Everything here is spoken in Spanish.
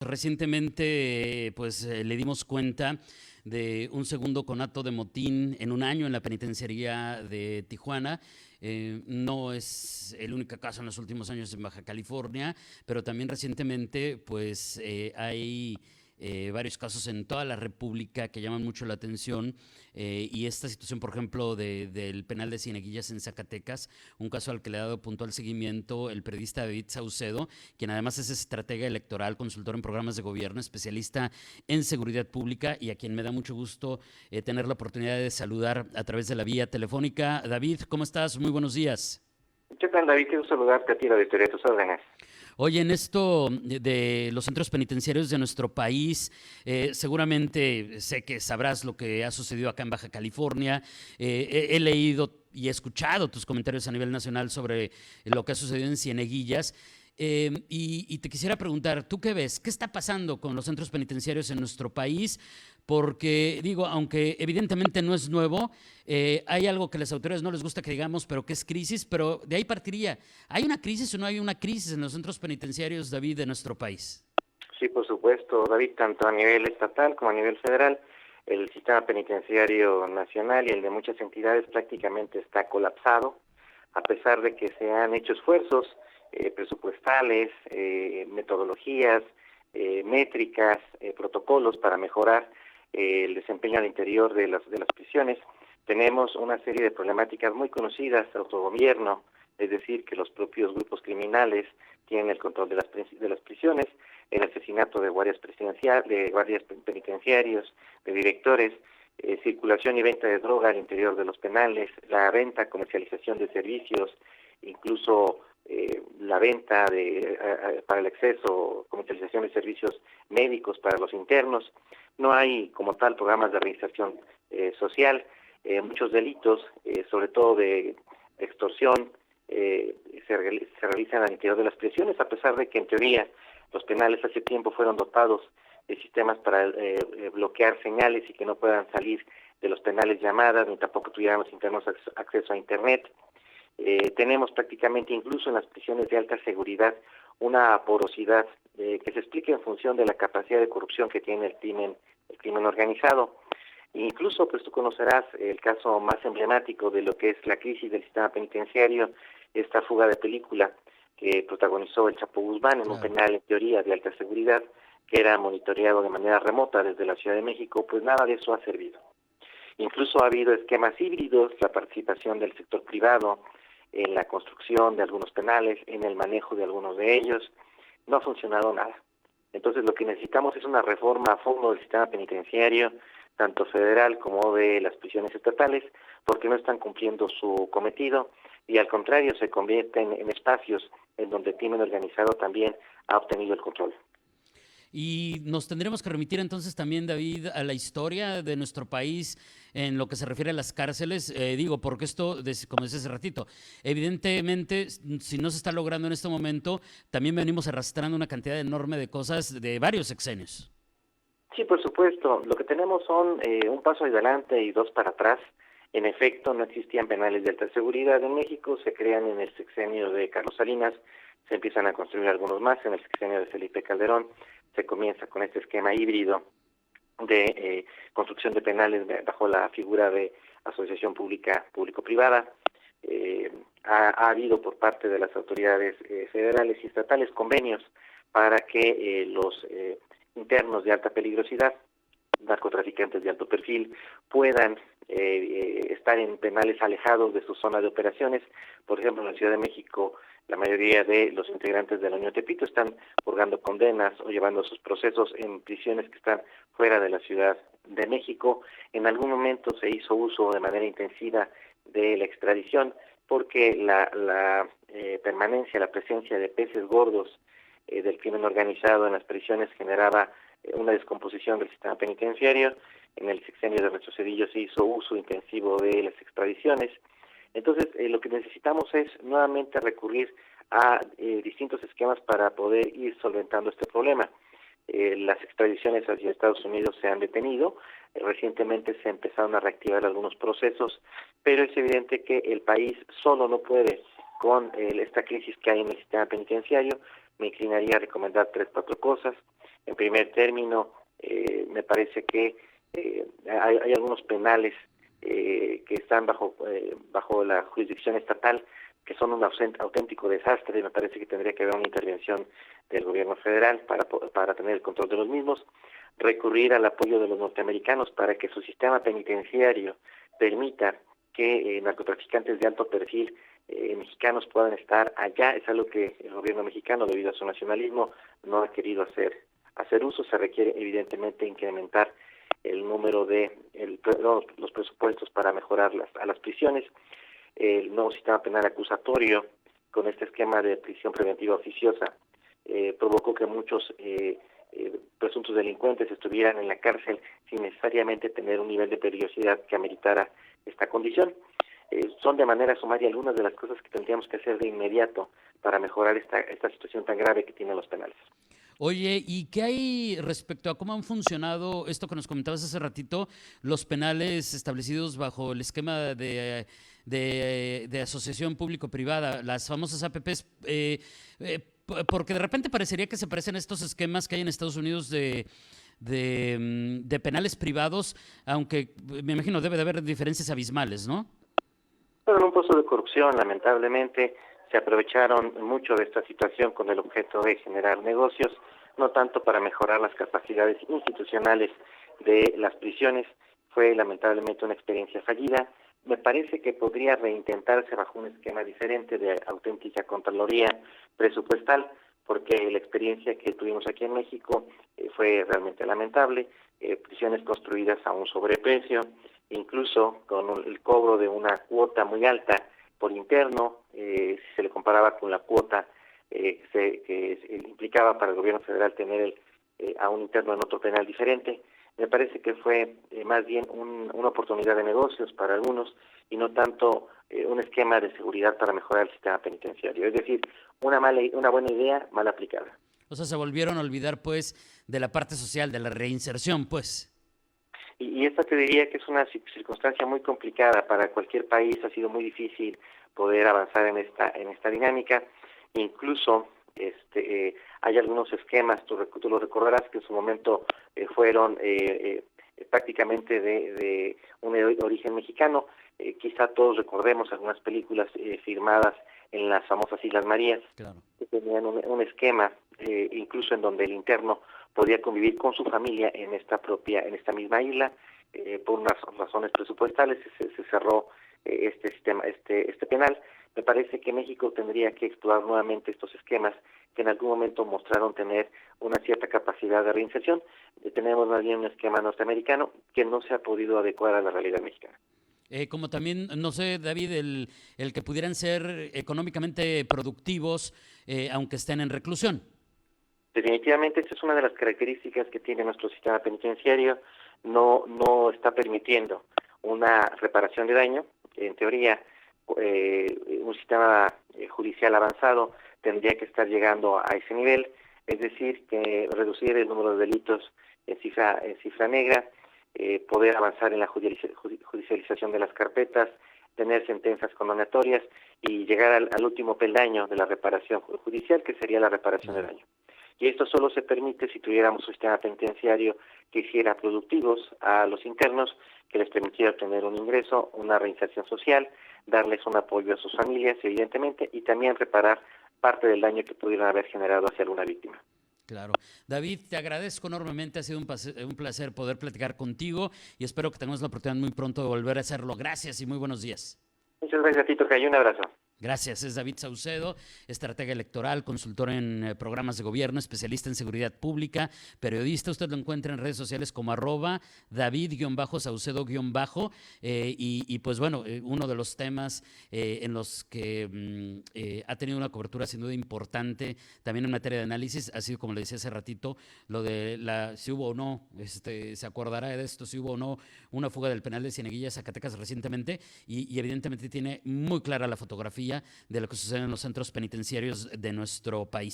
Recientemente, le dimos cuenta de un segundo conato de motín en un año en la penitenciaría de Tijuana. No es el único caso en los últimos años en Baja California, pero también recientemente, hay varios casos en toda la República que llaman mucho la atención. Y esta situación, por ejemplo, del penal de Cieneguillas en Zacatecas, un caso al que le ha dado puntual seguimiento el periodista David Saucedo, quien además es estratega electoral, consultor en programas de gobierno, especialista en seguridad pública y a quien me da mucho gusto tener la oportunidad de saludar a través de la vía telefónica. David, ¿cómo estás? Muy buenos días. ¿Qué tal, David? Quiero saludarte a ti, la Victoria, a tus órdenes. Oye, en esto de los centros penitenciarios de nuestro país, seguramente sé que sabrás lo que ha sucedido acá en Baja California. He leído y he escuchado tus comentarios a nivel nacional sobre lo que ha sucedido en Cieneguillas. Y te quisiera preguntar, ¿tú qué ves? ¿Qué está pasando con los centros penitenciarios en nuestro país? Porque digo, aunque evidentemente no es nuevo, hay algo que a las autoridades no les gusta que digamos, pero que es crisis, pero de ahí partiría. ¿Hay una crisis o no hay una crisis en los centros penitenciarios, David, de nuestro país? Sí, por supuesto, David, tanto a nivel estatal como a nivel federal, el sistema penitenciario nacional y el de muchas entidades prácticamente está colapsado, a pesar de que se han hecho esfuerzos presupuestales, metodologías, métricas, protocolos para mejorar el desempeño al interior de las prisiones. Tenemos una serie de problemáticas muy conocidas, autogobierno, es decir, que los propios grupos criminales tienen el control de las prisiones, el asesinato de guardias penitenciarios, de directores, circulación y venta de droga al interior de los penales, la venta, comercialización de servicios, incluso la venta para el acceso, comercialización de servicios médicos para los internos. No hay como tal programas de reinserción social. Muchos delitos, sobre todo de extorsión, se realizan al interior de las prisiones, a pesar de que en teoría los penales hace tiempo fueron dotados de sistemas para bloquear señales y que no puedan salir de los penales llamadas, ni tampoco tuvieran los internos acceso a Internet. Tenemos prácticamente incluso en las prisiones de alta seguridad una porosidad que se explica en función de la capacidad de corrupción que tiene el crimen organizado. Incluso, pues tú conocerás el caso más emblemático de lo que es la crisis del sistema penitenciario, esta fuga de película que protagonizó el Chapo Guzmán en un penal en teoría de alta seguridad, que era monitoreado de manera remota desde la Ciudad de México. Pues nada de eso ha servido. Incluso ha habido esquemas híbridos, la participación del sector privado en la construcción de algunos penales, en el manejo de algunos de ellos. No ha funcionado nada. Entonces lo que necesitamos es una reforma a fondo del sistema penitenciario, tanto federal como de las prisiones estatales, porque no están cumpliendo su cometido y al contrario se convierten en espacios en donde el crimen organizado también ha obtenido el control. Y nos tendremos que remitir entonces también, David, a la historia de nuestro país en lo que se refiere a las cárceles. Porque esto, como decía hace ratito, evidentemente, si no se está logrando en este momento, también venimos arrastrando una cantidad enorme de cosas de varios sexenios. Sí, por supuesto. Lo que tenemos son un paso adelante y dos para atrás. En efecto, no existían penales de alta seguridad en México, se crean en el sexenio de Carlos Salinas, se empiezan a construir algunos más en el sexenio de Felipe Calderón, se comienza con este esquema híbrido de construcción de penales bajo la figura de asociación público-privada. Ha habido por parte de las autoridades federales y estatales convenios para que los internos de alta peligrosidad, narcotraficantes de alto perfil, puedan estar en penales alejados de su zona de operaciones. Por ejemplo, en la Ciudad de México, la mayoría de los integrantes de la Unión Tepito están purgando condenas o llevando sus procesos en prisiones que están fuera de la Ciudad de México. En algún momento se hizo uso de manera intensiva de la extradición porque la permanencia, la presencia de peces gordos del crimen organizado en las prisiones generaba una descomposición del sistema penitenciario. En el sexenio de Ernesto Zedillo se hizo uso intensivo de las extradiciones. Entonces, lo que necesitamos es nuevamente recurrir a distintos esquemas para poder ir solventando este problema. Las extradiciones hacia Estados Unidos se han detenido, recientemente se empezaron a reactivar algunos procesos, pero es evidente que el país solo no puede con esta crisis que hay en el sistema penitenciario. Me inclinaría a recomendar 3, 4 cosas. en primer término. Me parece que hay algunos penales que están bajo la jurisdicción estatal, que son un auténtico desastre. Me parece que tendría que haber una intervención del gobierno federal para tener el control de los mismos, recurrir al apoyo de los norteamericanos para que su sistema penitenciario permita que narcotraficantes de alto perfil mexicanos puedan estar allá. Es algo que el gobierno mexicano, debido a su nacionalismo, no ha querido hacer uso. Se requiere evidentemente incrementar el número de los presupuestos para mejorar a las prisiones. El nuevo sistema penal acusatorio, con este esquema de prisión preventiva oficiosa, provocó que muchos presuntos delincuentes estuvieran en la cárcel sin necesariamente tener un nivel de peligrosidad que ameritara esta condición. Son de manera sumaria algunas de las cosas que tendríamos que hacer de inmediato para mejorar esta situación tan grave que tienen los penales. Oye, ¿y qué hay respecto a cómo han funcionado esto que nos comentabas hace ratito, los penales establecidos bajo el esquema de asociación público-privada, las famosas APPs? Porque de repente parecería que se parecen a estos esquemas que hay en Estados Unidos de penales privados, aunque me imagino debe de haber diferencias abismales, ¿no? Pero en un pozo de corrupción, lamentablemente, se aprovecharon mucho de esta situación con el objeto de generar negocios, no tanto para mejorar las capacidades institucionales de las prisiones. Fue lamentablemente una experiencia fallida. Me parece que podría reintentarse bajo un esquema diferente de auténtica contraloría presupuestal, porque la experiencia que tuvimos aquí en México fue realmente lamentable. Prisiones construidas a un sobreprecio, incluso con el cobro de una cuota muy alta por interno, si se le comparaba con la cuota que implicaba para el gobierno federal tener a un interno en otro penal diferente. Me parece que fue más bien una oportunidad de negocios para algunos y no tanto un esquema de seguridad para mejorar el sistema penitenciario. Es decir, una buena idea mal aplicada. O sea, se volvieron a olvidar, pues, de la parte social, de la reinserción, pues. Y esta te diría que es una circunstancia muy complicada para cualquier país. Ha sido muy difícil poder avanzar en esta dinámica. Incluso hay algunos esquemas, tú lo recordarás, que en su momento fueron prácticamente de un origen mexicano. Quizá todos recordemos algunas películas filmadas en las famosas Islas Marías, claro, que tenían un esquema incluso en donde el interno podía convivir con su familia en esta misma isla. Por unas razones presupuestales se cerró este sistema, este penal. Me parece que México tendría que explorar nuevamente estos esquemas que en algún momento mostraron tener una cierta capacidad de reinserción. Tenemos más bien un esquema norteamericano que no se ha podido adecuar a la realidad mexicana. Como también, no sé, David, el que pudieran ser económicamente productivos, aunque estén en reclusión. Definitivamente, esa es una de las características que tiene nuestro sistema penitenciario. No está permitiendo una reparación de daño. En teoría, un sistema judicial avanzado tendría que estar llegando a ese nivel, es decir, que reducir el número de delitos en cifra negra, poder avanzar en la judicialización de las carpetas, tener sentencias condenatorias y llegar al último peldaño de la reparación judicial, que sería la reparación de daño. Y esto solo se permite si tuviéramos un sistema penitenciario que hiciera productivos a los internos, que les permitiera obtener un ingreso, una reinserción social, darles un apoyo a sus familias, evidentemente, y también reparar parte del daño que pudieran haber generado hacia alguna víctima. Claro. David, te agradezco enormemente, ha sido un placer poder platicar contigo y espero que tengamos la oportunidad muy pronto de volver a hacerlo. Gracias y muy buenos días. Muchas gracias, Tito, que hay un abrazo. Gracias, es David Saucedo, estratega electoral, consultor en programas de gobierno, especialista en seguridad pública, periodista. Usted lo encuentra en redes sociales como @David-Saucedo-. Y pues bueno, uno de los temas en los que ha tenido una cobertura sin duda importante también en materia de análisis ha sido, como le decía hace ratito, lo de si hubo o no, se acordará de esto, si hubo o no una fuga del penal de Cieneguilla, Zacatecas recientemente y evidentemente tiene muy clara la fotografía de lo que sucede en los centros penitenciarios de nuestro país.